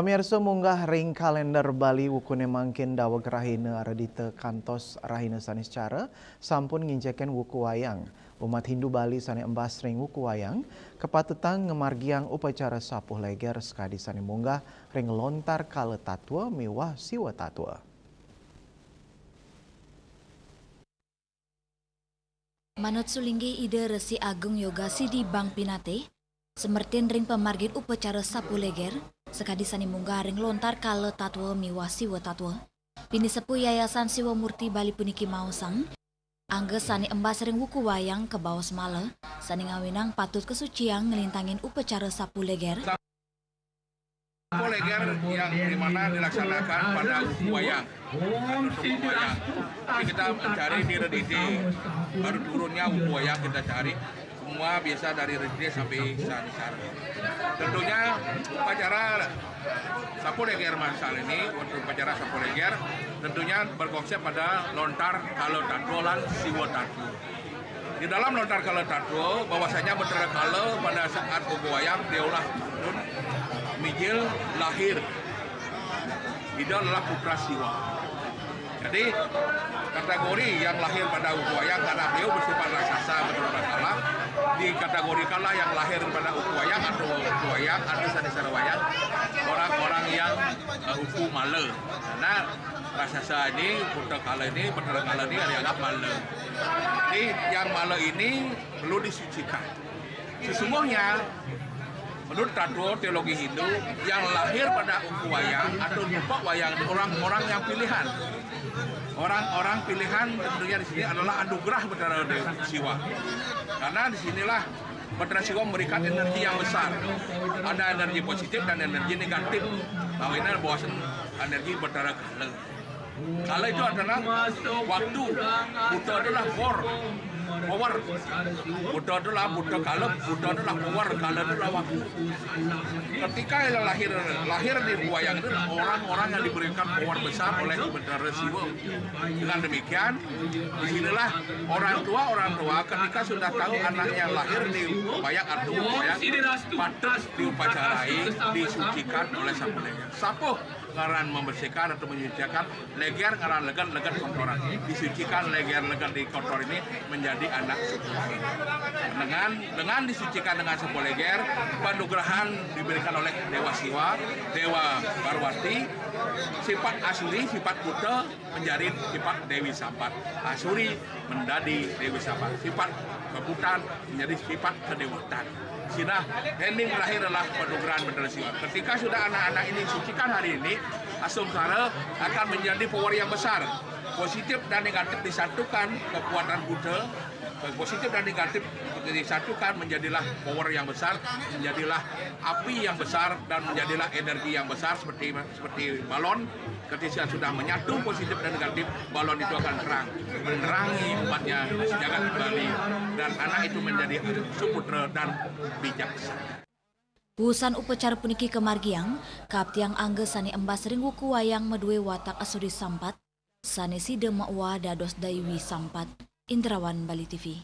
Pemirsa munggah ring kalender Bali wukune mangkin daweg rahina aradita kantos rahina sanis cara sampun nginjeken wuku wayang. Umat Hindu Bali sane embas ring wuku wayang kepatetang ngemargiang upacara sapuh leger sekadi sane munggah ring lontar kala tatwa miwah siwa tatwa. Manut sulinggi ide Resi Agung Yoga Sidi Bang Pinate, semertin ring pemargin upacara sapu leger, sekadi sani munggah ring lontar kala tatwa miwah siwa tatwa. Pini sepuh Yayasan Siwa Murti Bali puniki mausang, angge sani embas ring wuku wayang ke bawah semala, sani ngawinang patut kesucian ngelintangin upacara sapu leger. Sapu leger yang dimana dilaksanakan pada wuku wayang. Jadi kita mencari di Redidi, baru turunnya wuku wayang kita cari. Semua biasa dari Redidi sampai Sanisar. Tentunya upacara sapu leger masal ini, untuk upacara sapu leger, tentunya berkonsep pada lontar kala tatwa lan siwa tatwa. Di dalam lontar kala tatwa, bahwasanya betara kala pada saat wuku wayang diulah mijil lahir. Itu adalah putra siwa. Jadi kategori yang lahir pada wuku wayang karena beliau bersifat raksasa menurut masalah dikategorikanlah yang lahir pada wuku wayang atau wuku wayang atau sanisara wayang orang-orang yang wuku male. Karena raksasa ini putra kala ini dianggap male. Jadi yang male ini perlu disucikan. Sesungguhnya menurut tatwa teologi Hindu, yang lahir pada wuku wayang atau rupa wayang orang-orang yang pilihan. Orang-orang pilihan tentunya di sini adalah anugerah Betara Siwa. Karena disinilah Betara Siwa memberikan energi yang besar. Ada energi positif dan energi negatif. Bahwa ini adalah bawasan energi Betara Kala. Kala itu adalah waktu. Buddha adalah power. Buddha adalah Buddha kala, Buddha adalah power, kala adalah waktu. Ketika yang lahir di wayang itu orang-orang yang diberikan power besar oleh Betara Siwa. Dengan demikian, disinilah orang tua ketika sudah tahu anaknya lahir di wayang atau wayang patut diupacarai, disucikan oleh sapu leger. Sapu ngaran membersihkan atau menyucikan, leger ngaran leger kotoran. Disucikan leger di kotor ini menjadi anak suci. Dengan disucikan dengan sapu leger, panugrahan diberikan oleh Dewa Siwa, Dewa Parwati, sifat Asuri, sifat Buddha menjadi sifat Dewi Sampat. Asuri menjadi Dewi Sampat. Sifat kebutan menjadi sifat kedewatan. Sina ending terakhir adalah panugrahan Betara Siwa. Ketika sudah anak-anak ini disucikan hari ini, Asumsara akan menjadi power yang besar. Positif dan negatif disatukan, kekuatan Buddha, positif dan negatif disatukan menjadilah power yang besar, menjadilah api yang besar dan menjadilah energi yang besar seperti balon. Ketika sudah menyatu positif dan negatif, balon itu akan terang, menerangi umatnya sejagat Bali, dan anak itu menjadi suputra dan bijaksana. Urusan upacara puniki kemargiang, kaptiang angge sani embas ring wuku wayang medue watak Asuri Sampat, sane side ma'wa dados Daiwi Sampat. Indrawan Bali TV.